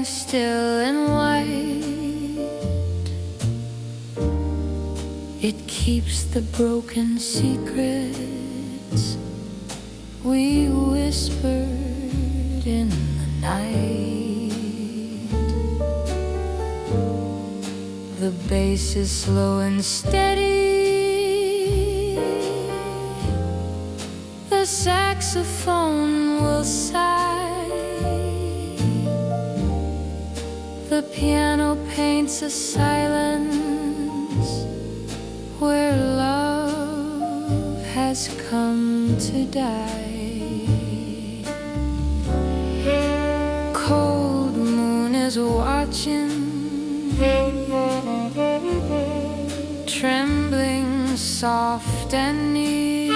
still and white. It keeps the broken secrets we whispered in the night. The bass is slow and steady. The saxophone will sigh. The piano paints a silence where love has come to die. Cold moon is watching, trembling soft and near.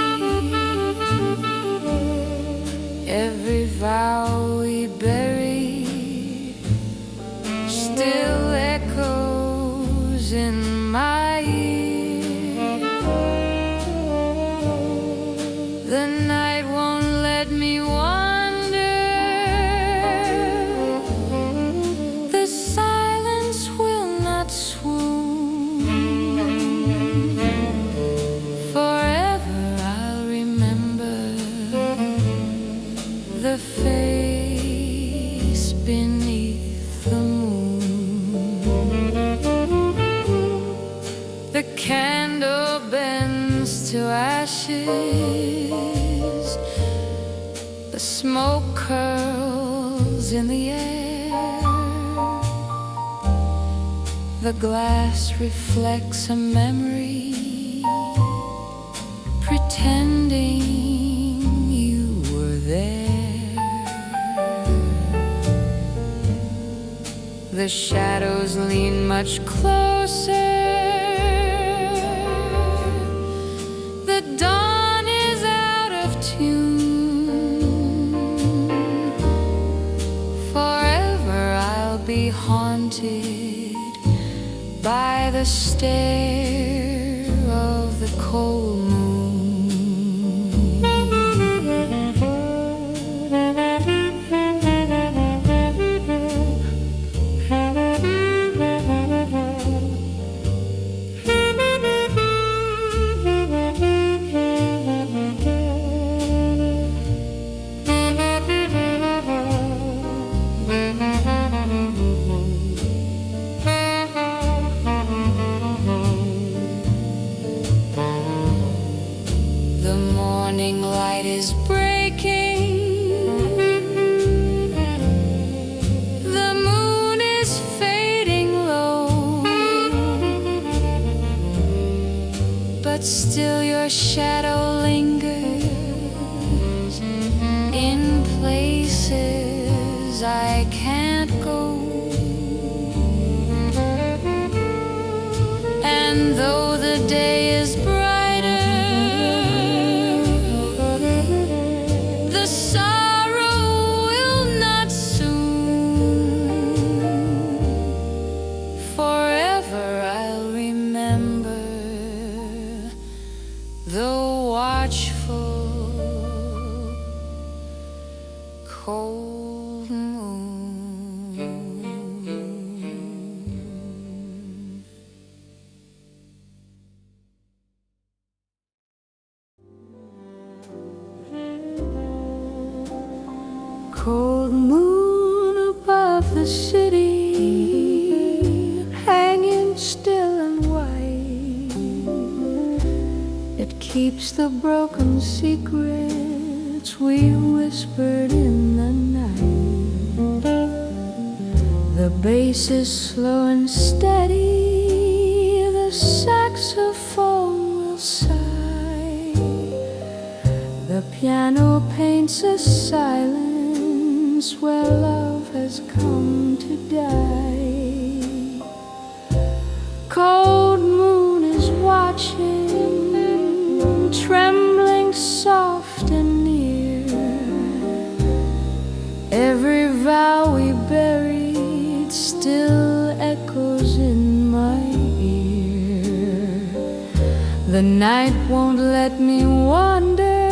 Every vow we bury still echoes in my ear. The night won't let me wander. The silence will not swoon. Forever I'll remember the face beneath the moon. The candle bends to ashes. The smoke curls in the air. The glass reflects a memory, pretending you were there. The shadows lean much closer. The dawn is out of tune. Forever I'll be haunted by the stare of the cold moon. The morning light is breaking. The moon is fading low, but still your shadow lingers in places I can't go. And though the day is brighter, the sorrow will not soon. Forever I'll remember the watchful cold moon. Cold moon above the city, hanging still and white. It keeps the broken secrets we whispered in the night. The bass is slow and steady. The saxophone will sigh. The piano paints a silence where love has come to die. Cold moon is watching, trembling soft and near. Every vow we buried still echoes in my ear. The night won't let me wander.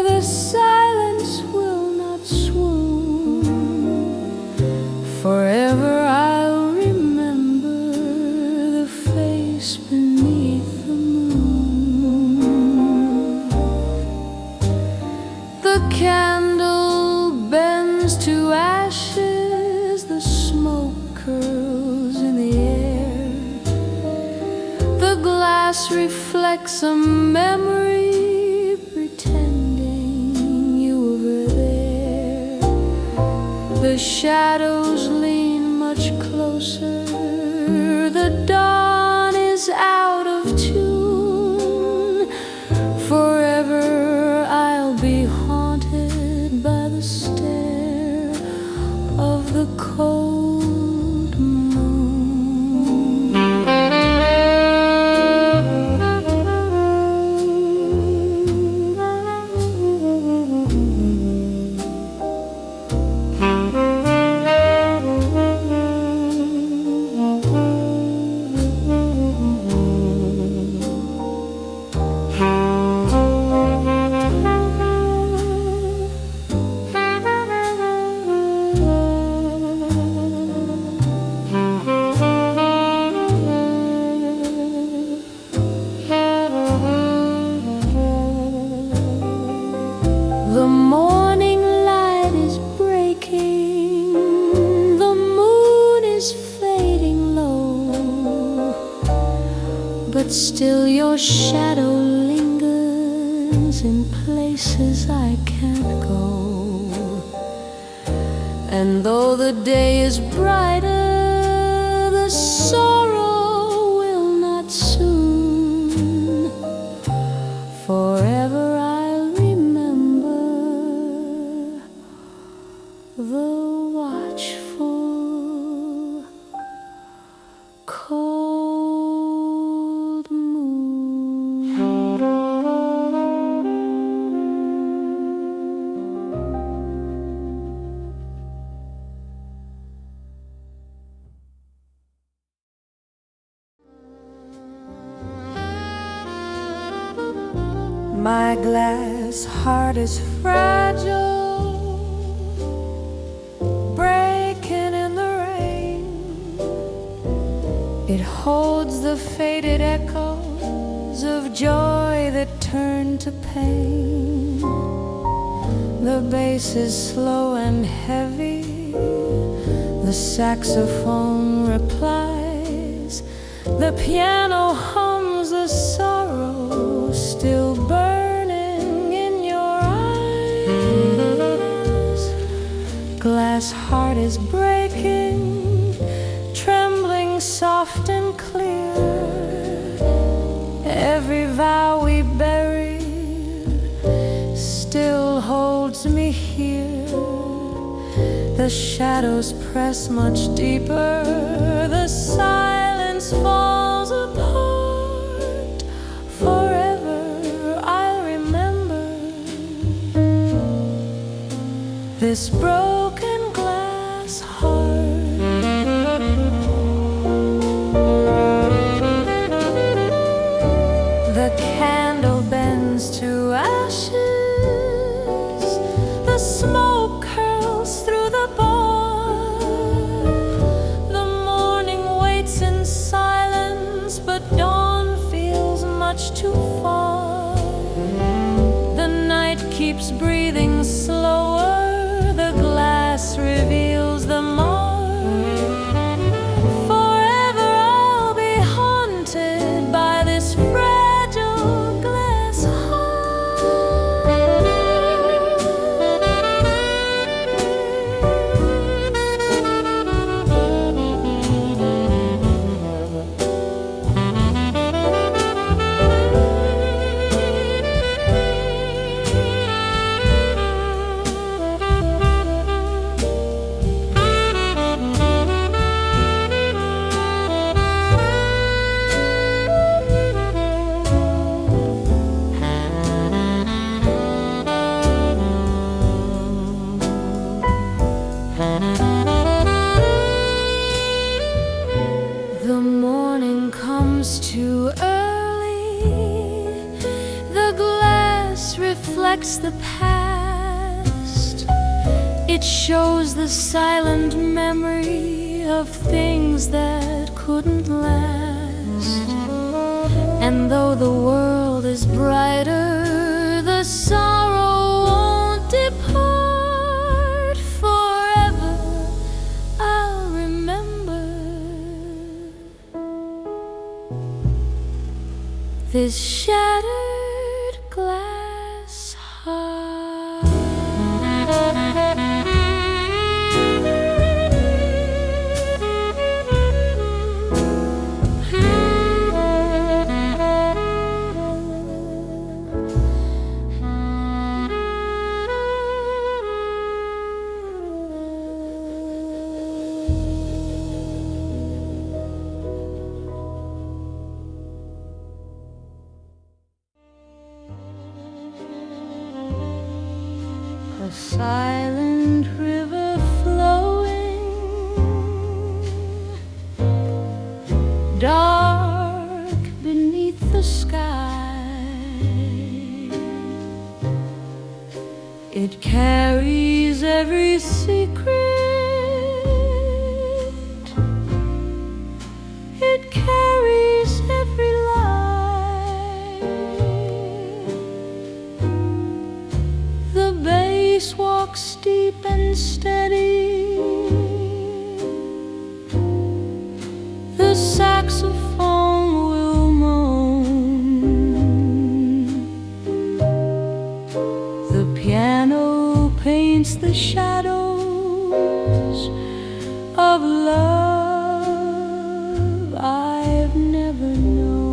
The silence will not swoon. For The candle bends to ashes, the smoke curls in the air. The glass reflects a memory, pretending you were there. The shadows lean much closer, the dawn is out of tune. Forever I'll be haunted by the stare of the cold moon. The morning light is breaking, the moon is fading low, but still your shadow lingers in places I can't go. And though the day is brighter, the sorrow will not soon. Forever the watchful, cold moon. My glass heart is fragile, breaking in the rain. It holds the faded echoes of joy that turn to pain. The bass is slow and heavy, the saxophone replies, the piano hums the sorrow still burning in your eyes. Glass heart is breaking, trembling soft and clear. Every vow we buried still holds me here. The shadows press much deeper, the silence falls apart. Forever I'll remember this broken glass heart. The candle bends to ashes, the smoke curls through the bar. The morning waits in silence, but dawn feels much too far. The night keeps breathing slower, the glass reveals the mark. Forever I'll be haunted by this fragile glass The morning comes too early, the glass reflects the past. It shows the silent memory of things that couldn't last. And though the world is brighter, the sorrow won't his shattered glass heart. A silent river flowing, dark beneath the sky. It carries every secret, it carries every lie. The bass walks deep and steady, the saxophone will moan, the piano paints the shadows of love I've never known.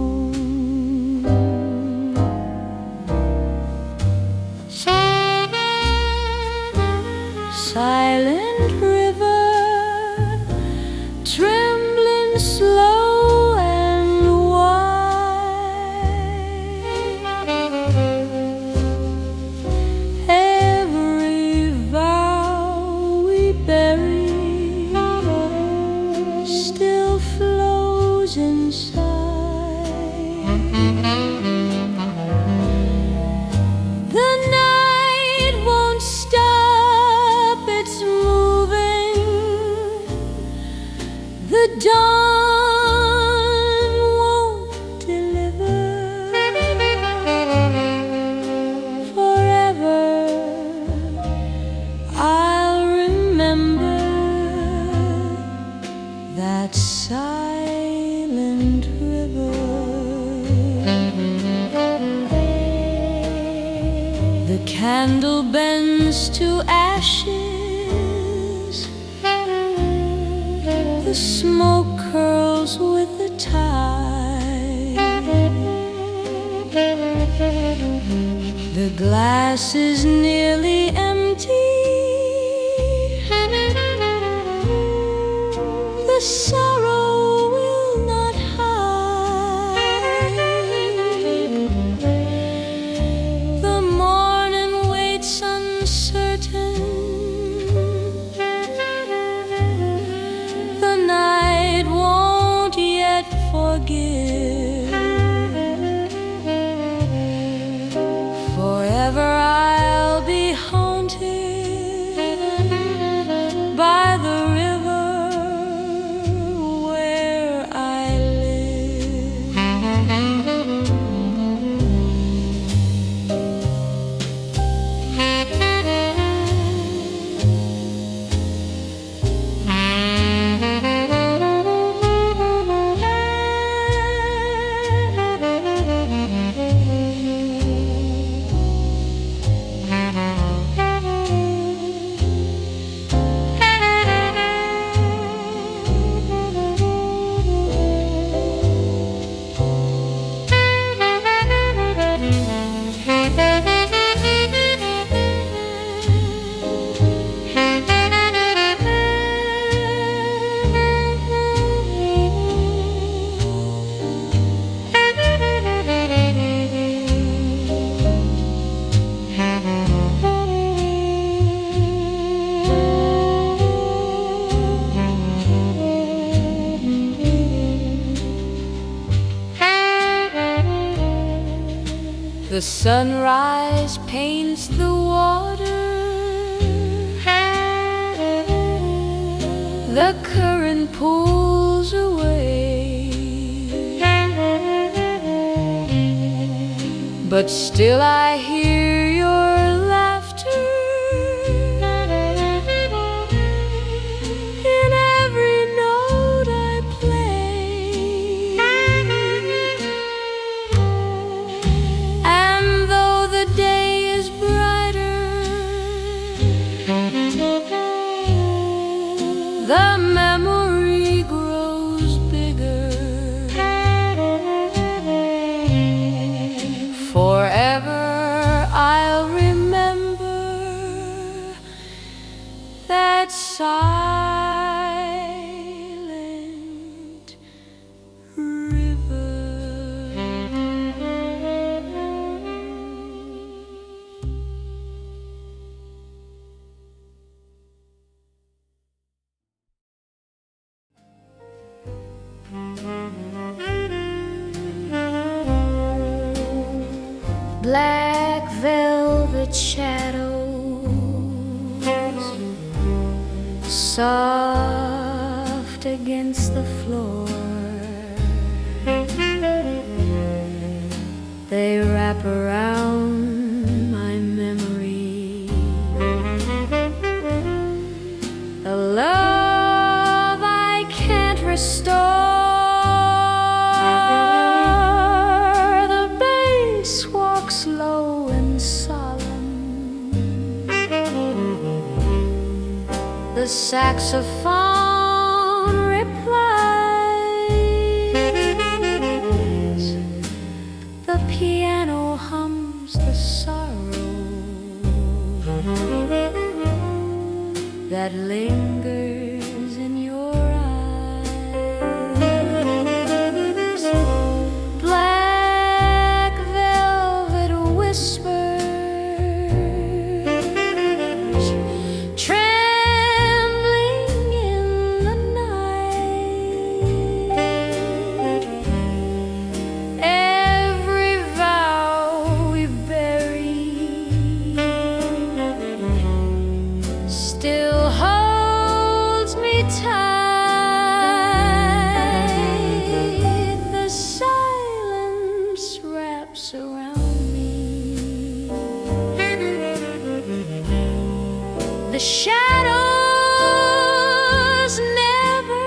Silent river, trembling slow and wide, every vow we bury still flows inside. The night won't stop, it's moving. The dawn won't deliver. Forever I'll remember that silent river. The candle bends to ashes, the smoke curls with the tide. The glass is nearly empty, the sorrow will not hide. The morning waits uncertain, the night won't yet forgive. Forever I'll be haunted by the river where I live. The sunrise paints the water, the current pulls away, but still I hear your laughter in every note I play. that silent river. Black velvet shadows, soft against the floor, they wrap around my memory. A love I can't restore. Slow and solemn, the saxophone replies, the piano hums the sorrow that lingers in your eyes. Black velvet whispers, trembling in the night. Every vow we buried still holds me tight. The silence wraps around me. The shadows never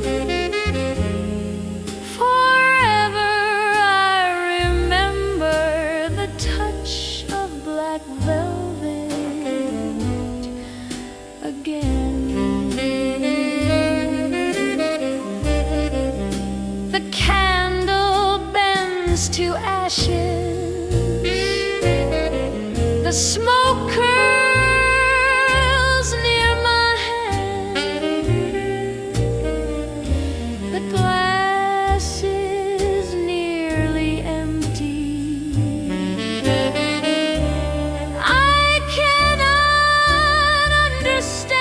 end. Forever I remember the touch of black velvet again. The candle bends to ashes, the smoke curls near my hand, the glass is nearly empty. I cannot understand.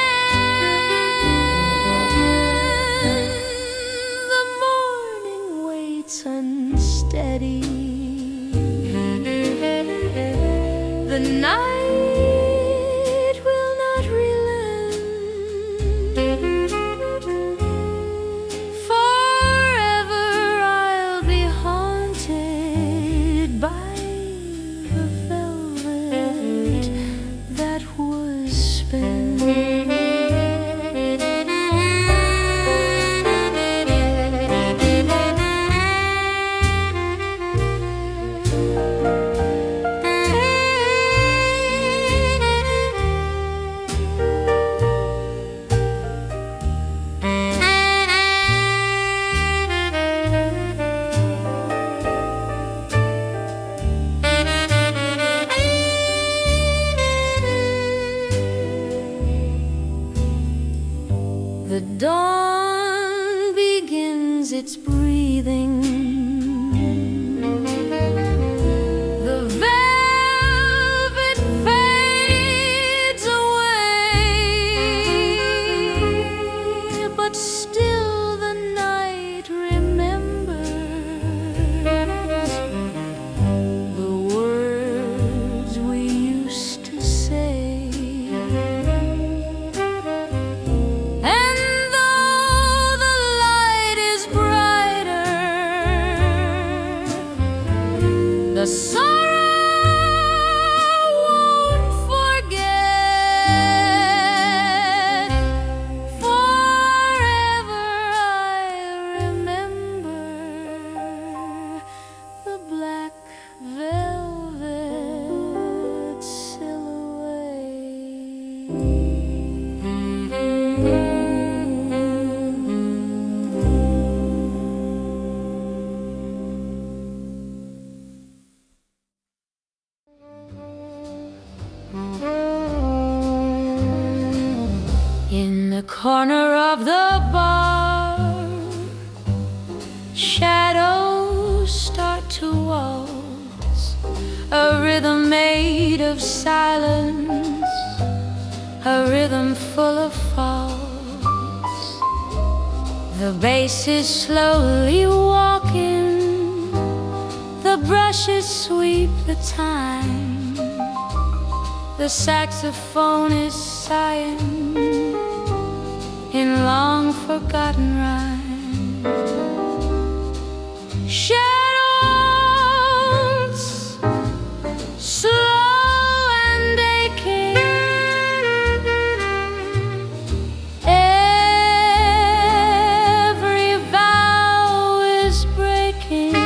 The morning waits unsteady. The night will not relent. Forever I'll be haunted by the velvet that was spent. The dawn begins its breathing. The velvet fades away, but still the night remembers the words we used to say. The sorrow won't forget. Forever I remember the black velvet silhouette. corner of the bar, shadows start to waltz, a rhythm made of silence, a rhythm full of faults. The bass is slowly walking, the brushes sweep the time, the saxophone is sighing in long forgotten rhyme. Shadows, slow and aching, every vow is breaking.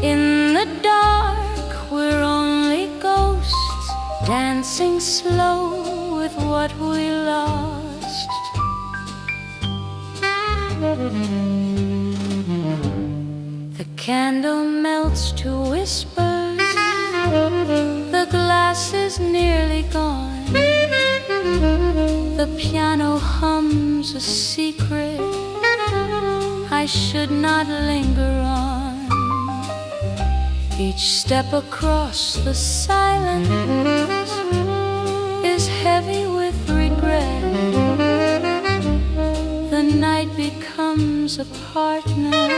In the dark we're only ghosts, dancing slow with what we lost. The candle melts to whispers, the glass is nearly gone, the piano hums a secret I should not linger on. Each step across the silence is heavy with regret. The night becomes a partner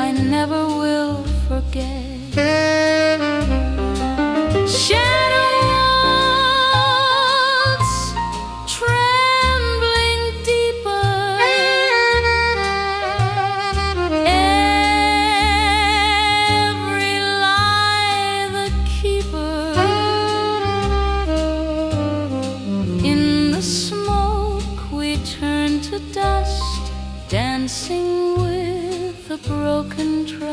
I never will forget. Shadows, trembling deeper, every lie the keeper. In the smoke we turn to dust, dancing with the broken trust.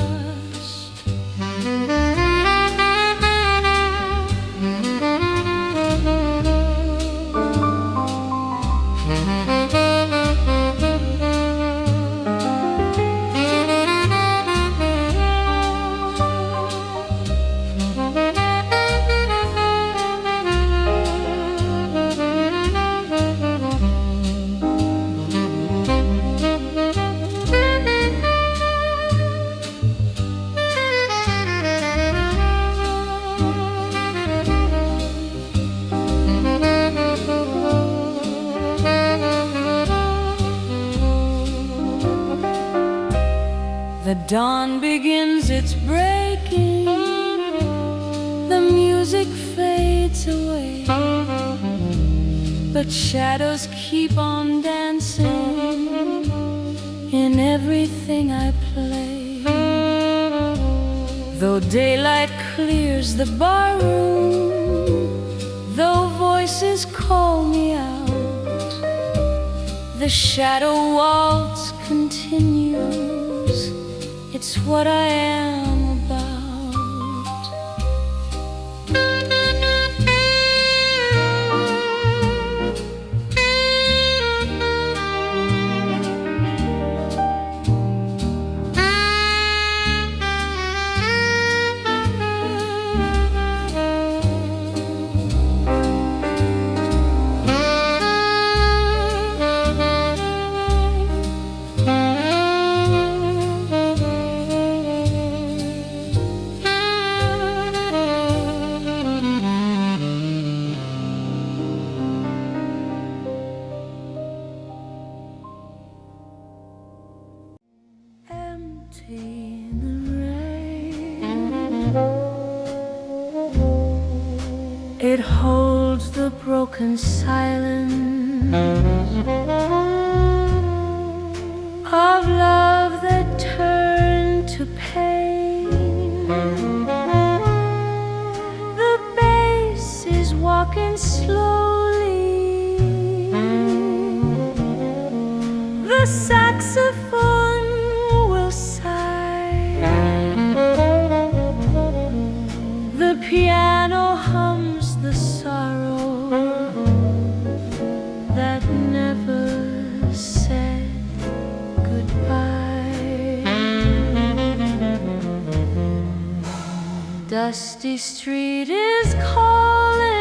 The dawn begins its breaking, the music fades away, but shadows keep on dancing in everything I play. Though daylight clears the barroom, though voices call me out, the shadow waltz continues. It's what I am about. In the rain, it holds the broken silence of love that turned to pain. The bass is walking slowly, the saxophone piano hums the sorrow that never said goodbye. Dusty street is calling,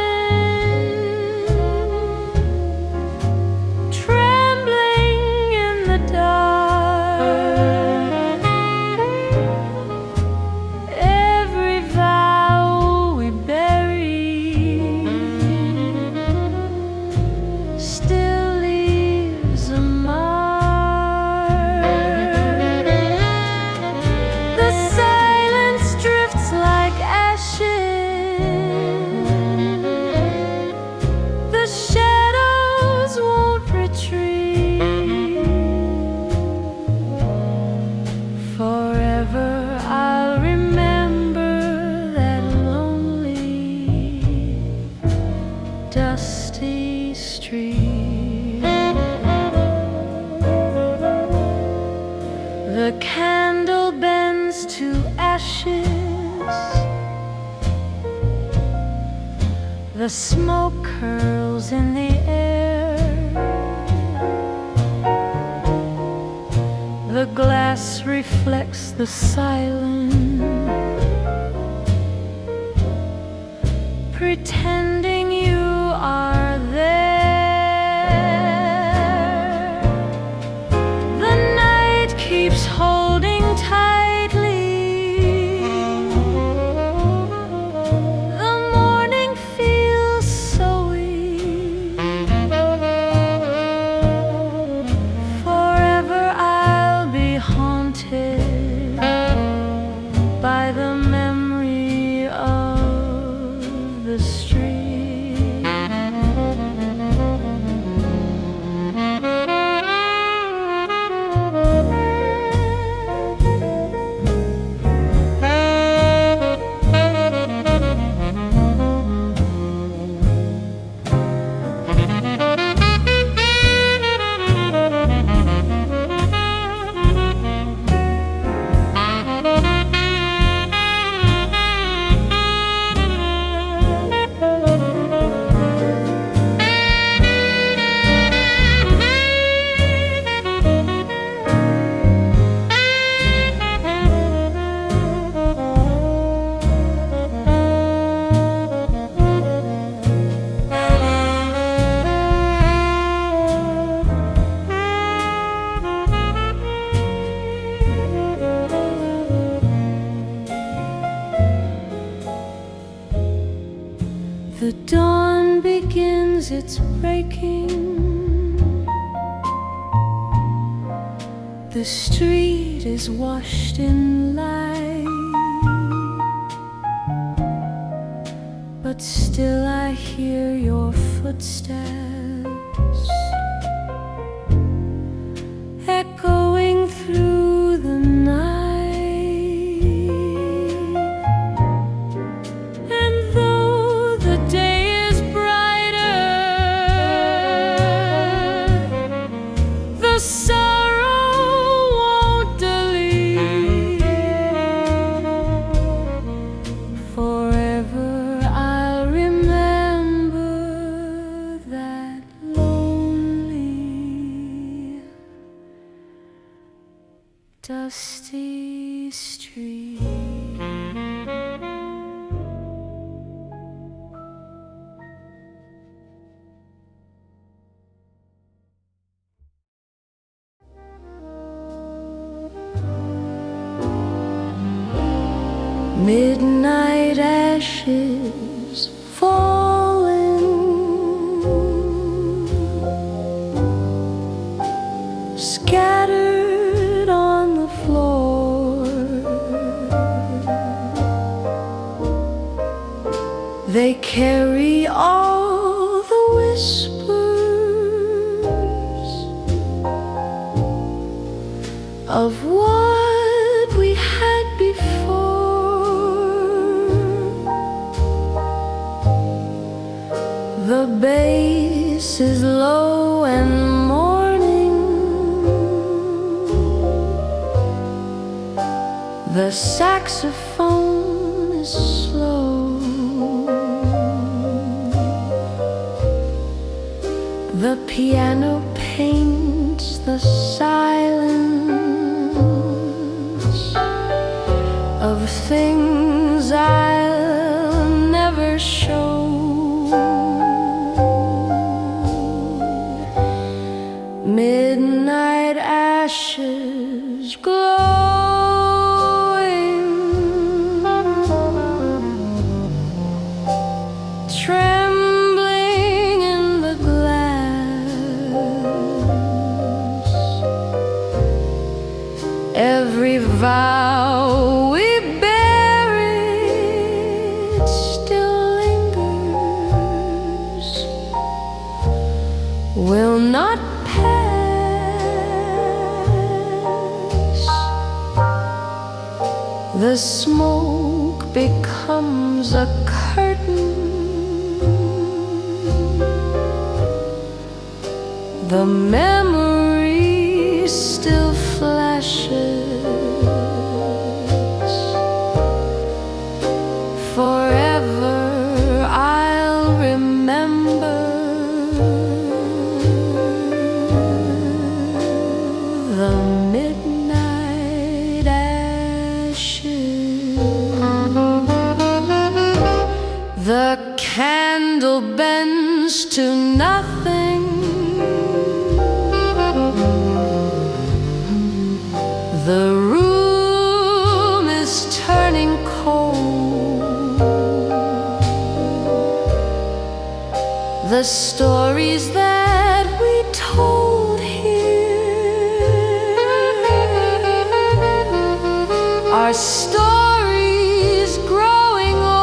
The smoke curls in the air. The glass reflects the silence, pretending you are there. The night keeps holding tightly. The morning feels so weak. Forever I'll be haunted by the memory of the street. The dawn begins its breaking. The street is washed in light, but still I hear your footsteps echoing through the night. Sorrow won't delete. Forever I'll remember that lonely, dusty street. Midnight ashes falling, scattered on the floor. They carry all the whispers of what we had before. The bass is low and mourning. The saxophone is slow. The piano paints the silence of things I'll never show. Midnight ashes glowing, trembling in the glass. Every vow we buried still lingers, will not pass. The smoke becomes a curtain. The memory still flashes. Forever I'll remember The candle bends to nothing. The room is turning cold. The stories that we told here are stories growing old.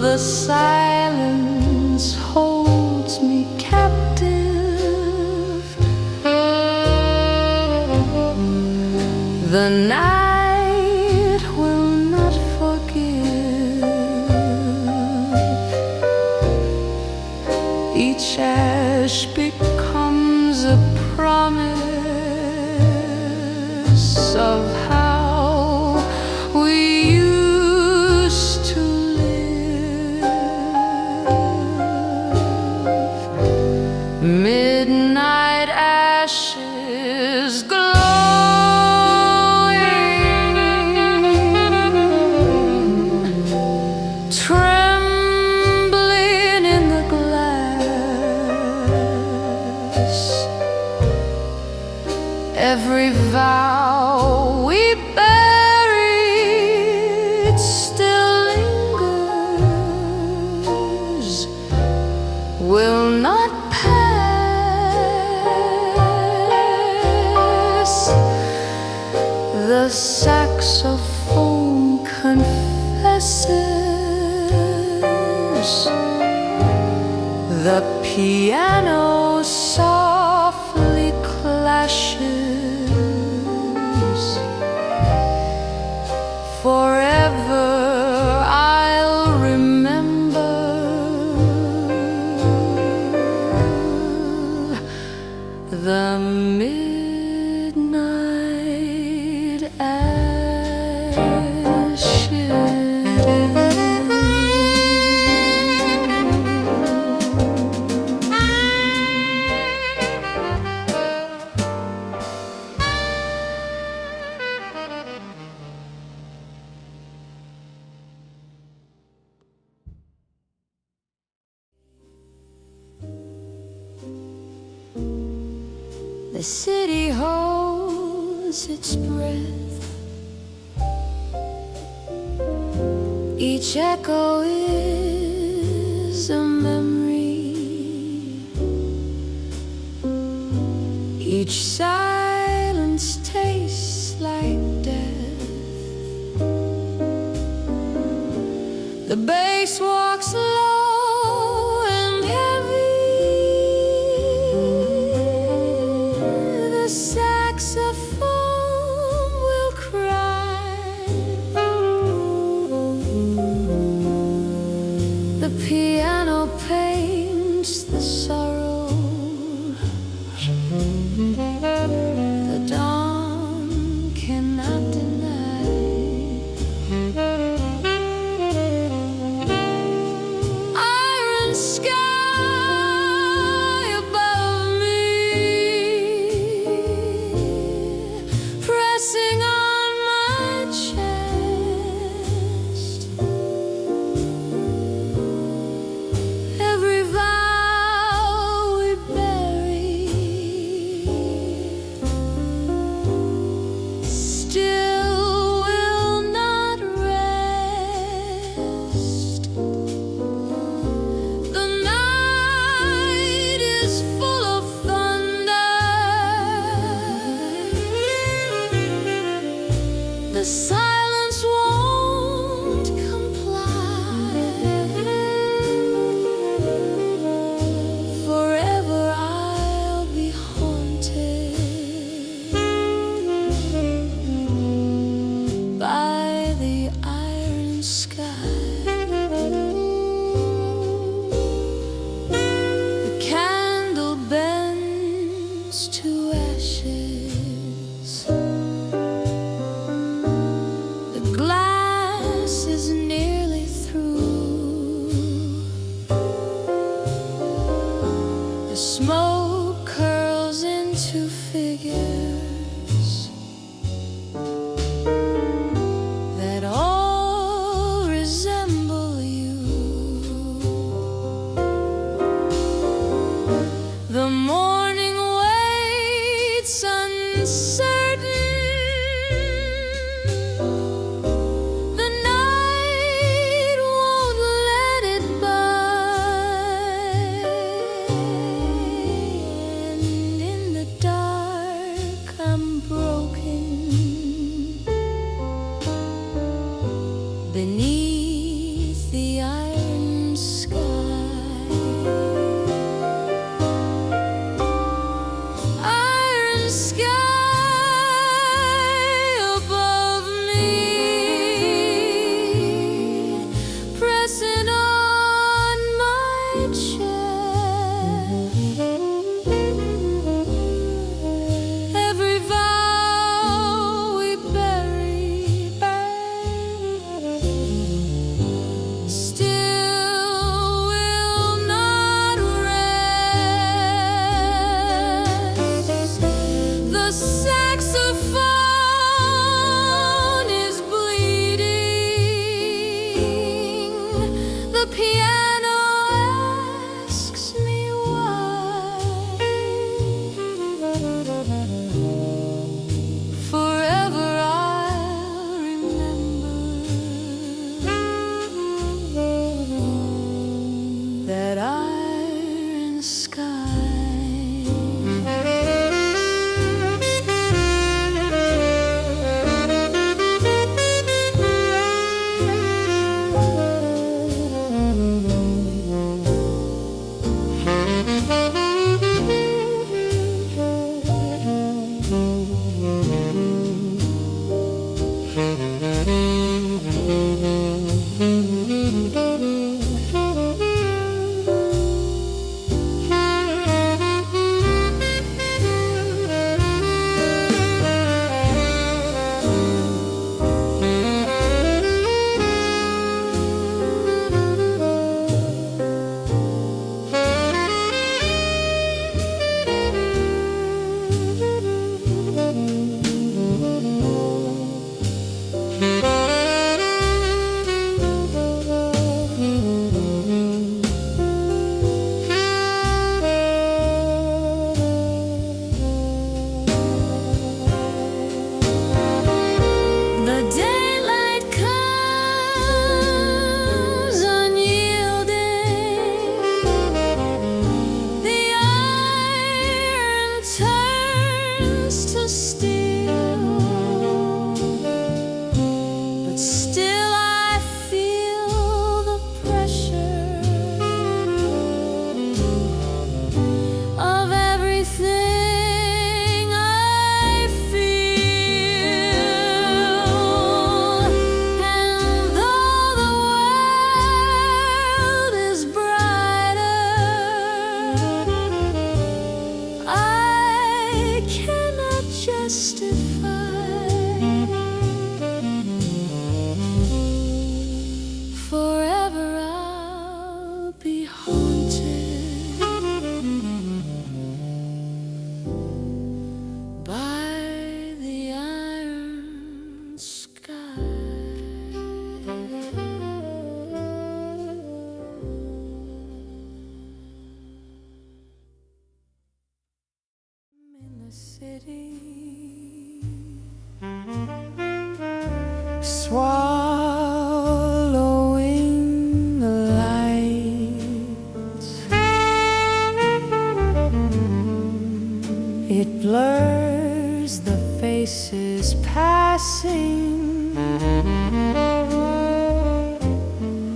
The silence holds me captive. The night will not forgive. Each ash becomes a promise of how we used to live. Midnight ashes glowing, trembling in the glass. Every vow we buried still lingers, will not pass. The saxophone confesses. The piano softly clashes. Forever I'll remember the midnight ashes. The city holds its breath. Each echo is a memory. Each silence tastes like death. The bass walks low and heavy. The saxophone will cry. The piano paints the sorrow. The dawn cannot deny. swallowing the light. It blurs the faces passing.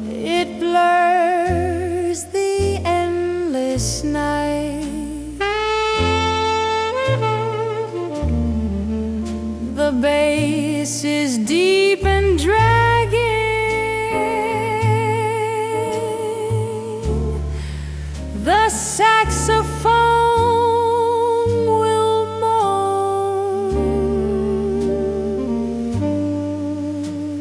It blurs the endless night. The bass is deep and dragging. The saxophone will moan.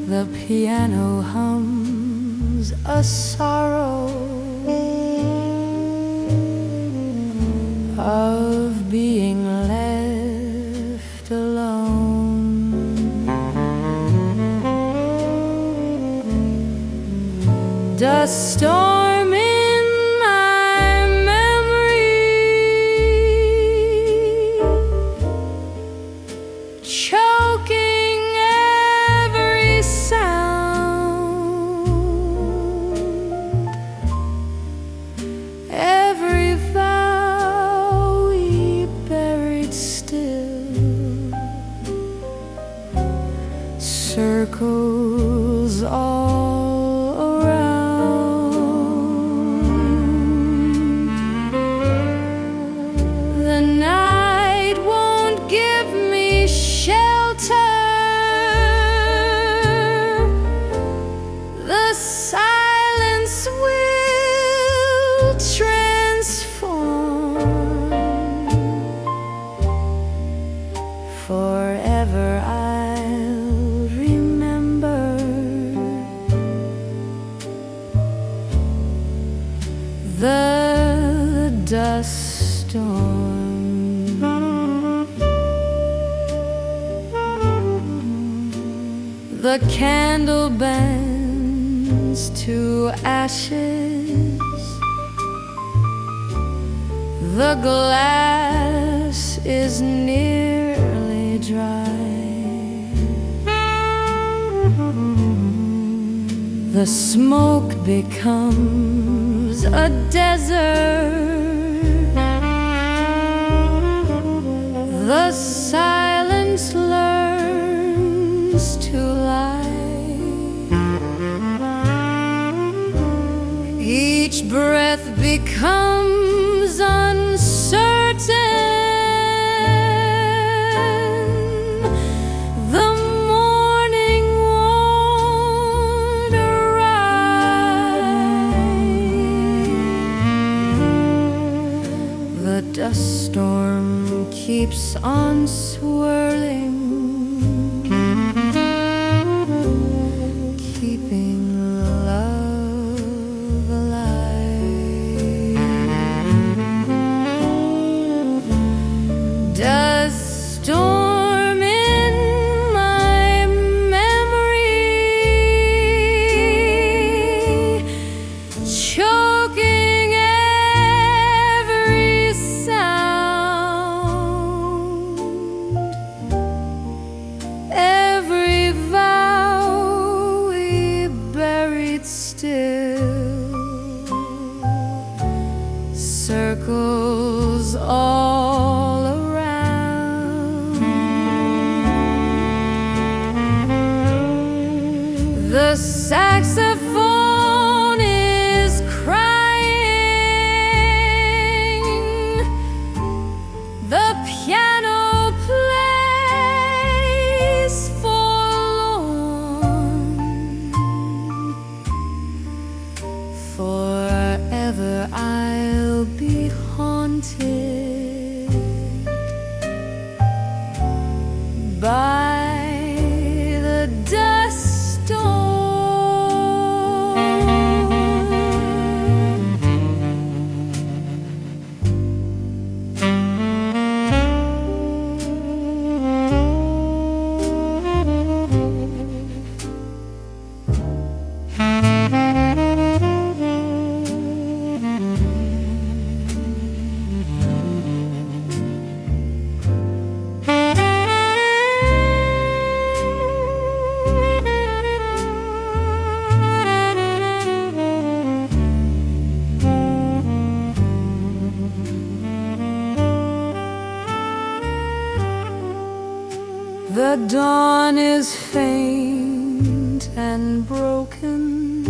The piano hums a sorrow of being left alone. Dust storm in my memory, choking every sound, every vow we buried still. Circles all around. The night won't give me shelter. The silence will transform. Forever I'll remember the dust storm. The candle bends to ashes. The glass is nearly dry. The smoke becomes a desert. The silence learns to lie. Each breath becomes uncertain. The morning won't arrive. The dust storm keeps on swirling, keeping love alive. Dust storm in my memory, choking every sound, every vow we buried still. Circles all around. The saxophone is crying. The piano plays forlorn. Forever I'll be haunted by the dust storm. The dawn is faint and broken,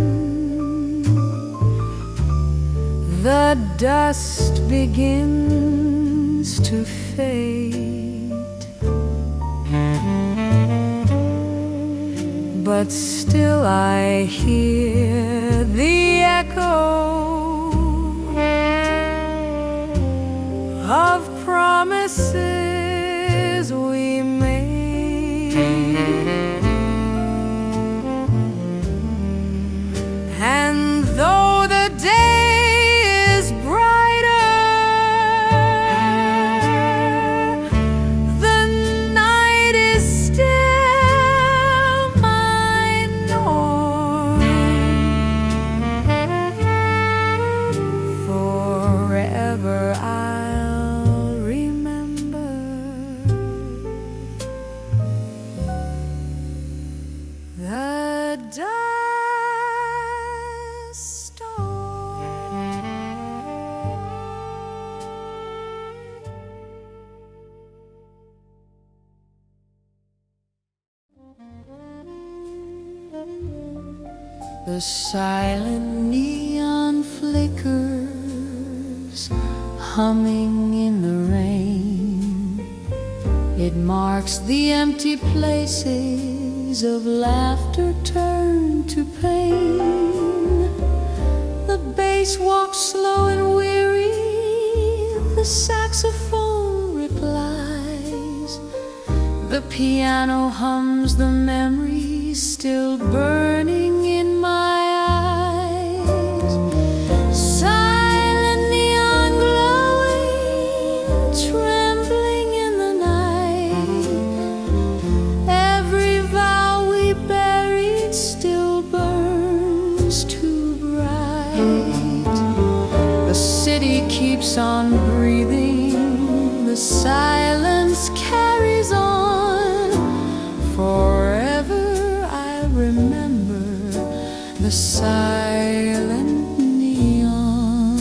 the dust begins to fade, but still I hear the echo of promises we made, and though the day is brighter, the night is still my norm. Forever I'll remember the dust storm. The silent neon flickers, humming in the rain. It marks the empty places of laughter turned to pain. The bass walks slow and weary, the saxophone replies, the piano hums the memories still burning in my eyes. Silent neon glowing, trembling in the night, every vow we buried still burns too bright. The city keeps on breathing, the silence carries on. Forever I'll remember the silent neon.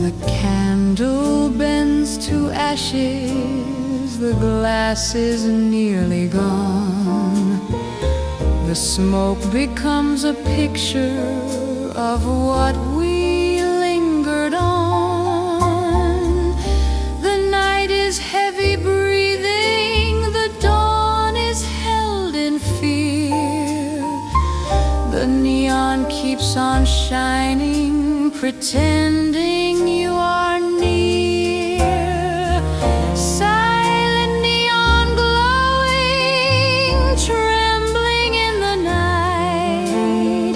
The candle bends to ashes, the glass is nearly gone. The smoke becomes a picture of what we lingered on. The night is heavy breathing, the dawn is held in fear. The neon keeps on shining, pretending you are near. Silent neon glowing, trembling in the night,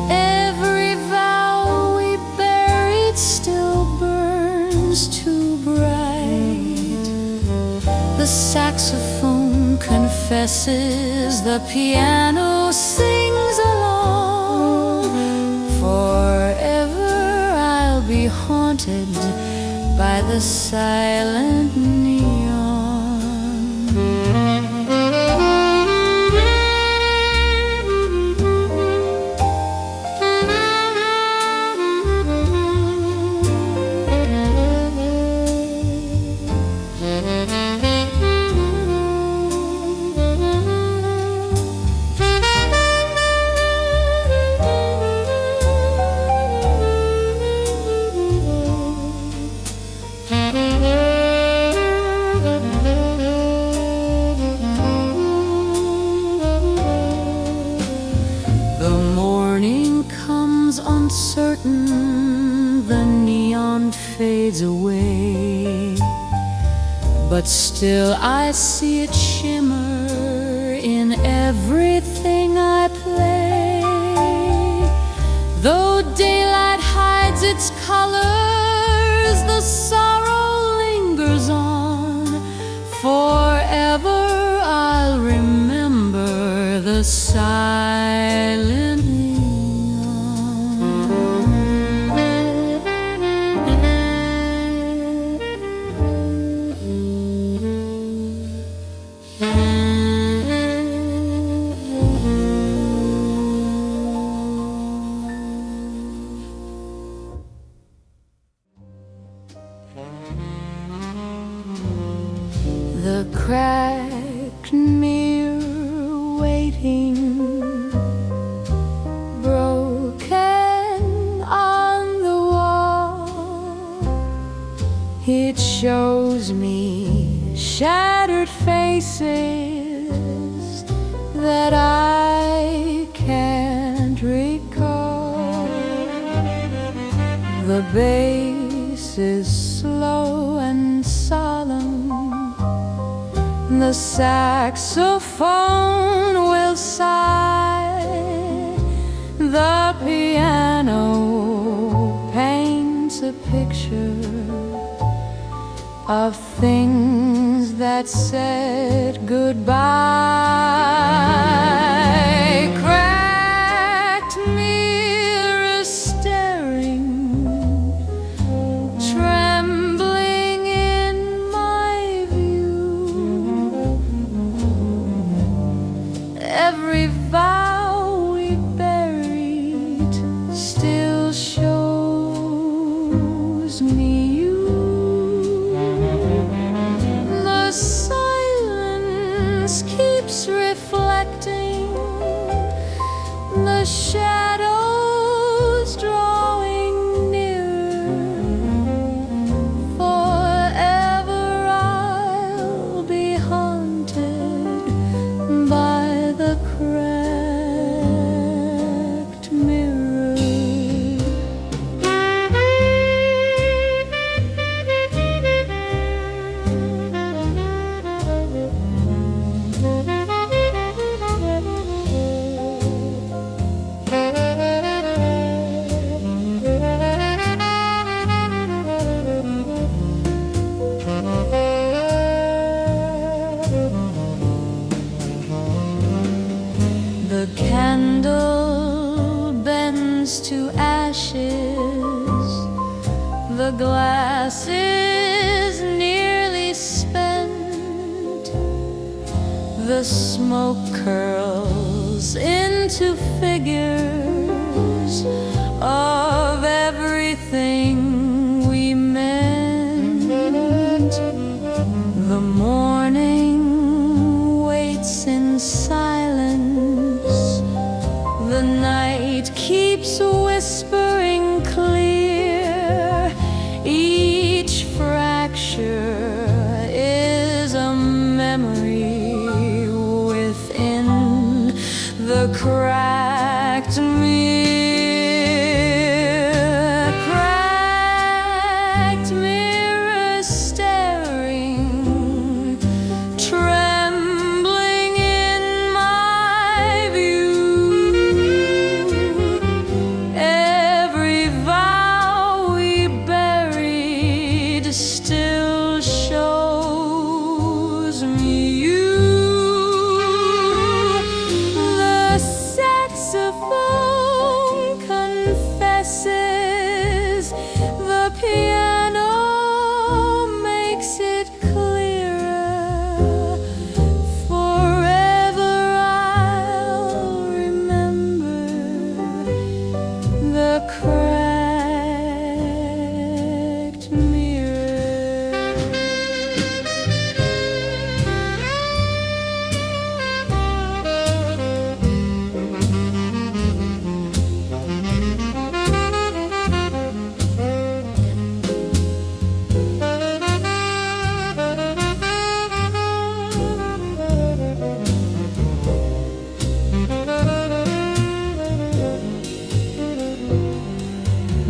every vow we buried still burns too bright. The saxophone confesses, the piano sings along. Forever I'll be haunted by the silent neon. Uncertain, the neon fades away, but still I see it shimmer in everything I play. Though daylight hides its colors, the sorrow lingers on. Forever I'll remember the silent neon. the cracked mirror waiting, broken on the wall. It shows me shattered faces that I can't recall. The bass is slow and solemn, the saxophone will sigh, the piano paints a picture of things that said goodbye. Cracked mirror staring, trembling in my view. Every vow we buried still shows me you. The silence keeps reflecting, the shadows drawing nearer. Forever I'll be haunted by the cracked mirror. The candle bends to ashes, the glass is nearly spent, the smoke curls into figures of everything we meant. The morning waits in silence, the night keeps whispering clear. Each fracture is a memory within the cracked mirror. Cracked mirror staring, trembling in my view. Every vow we buried still shows me you. The saxophone confesses, the piano makes it clearer. Forever I'll remember the cracked mirror.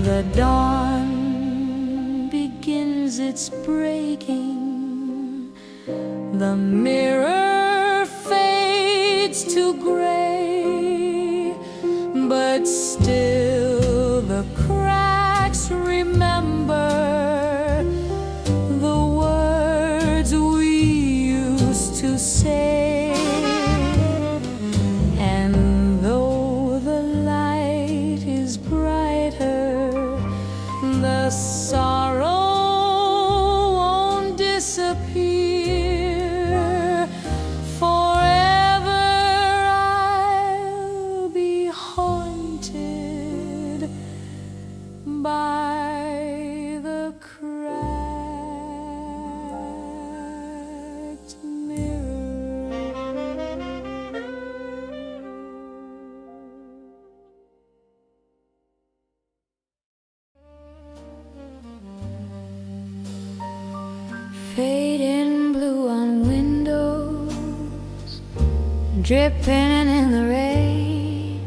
The dawn begins its breaking, the mirror fades to gray, but still the cracks remember the words we used to say. And though the light is brighter, the sorrow won't disappear. Forever I'll be haunted by the cracked dripping in the rain.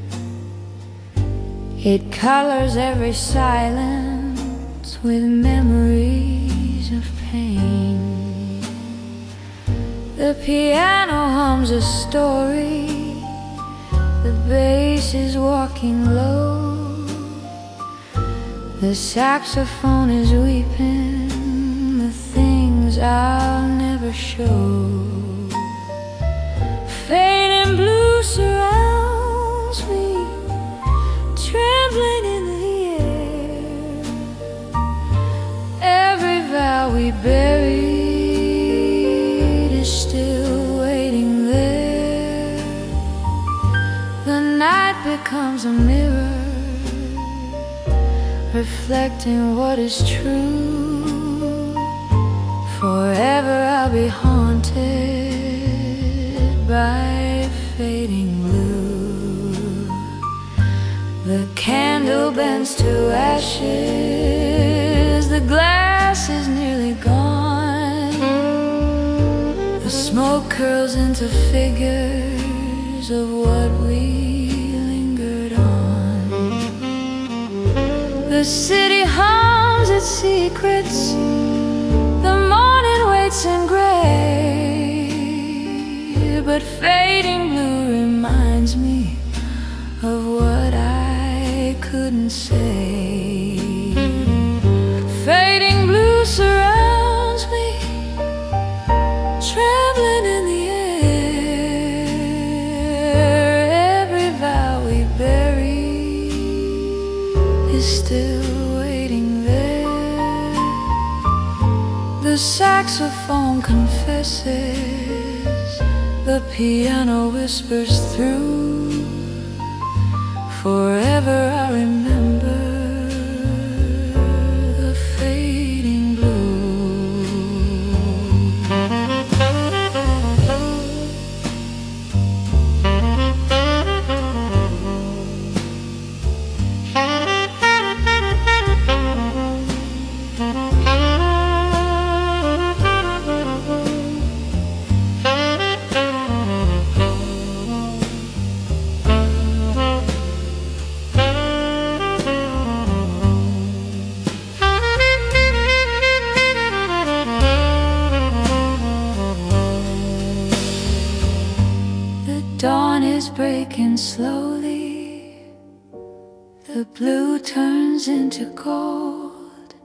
It colors every silence with memories of pain. The piano hums a story, the bass is walking low, the saxophone is weeping the things I'll never show. Fading blue surrounds me, trembling in the air. Every vow we buried is still waiting there. The night becomes a mirror, reflecting what is true. Forever I'll be haunted by fading blue. The candle bends to ashes, the glass is nearly gone. The smoke curls into figures of what we lingered on. The city hums its secrets, the morning waits in gray, but fading blue reminds me of what I couldn't say. Fading blue surrounds me, trembling in the air. Every vow we buried is still waiting there. The saxophone confesses, the piano whispers through. Forever I remember the fading blue. Dawn is breaking slowly, the blue turns into gold,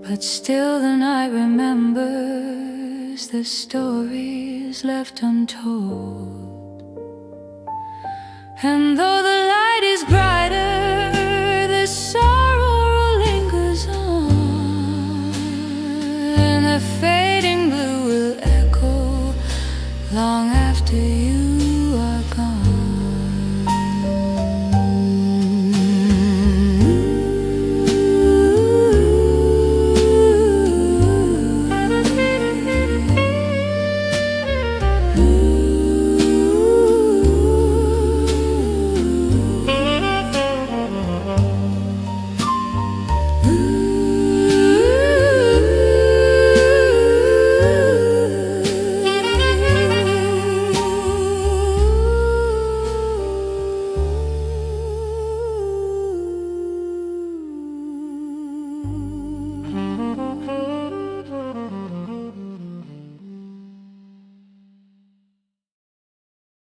but still the night remembers the stories left untold. And though the light is brighter,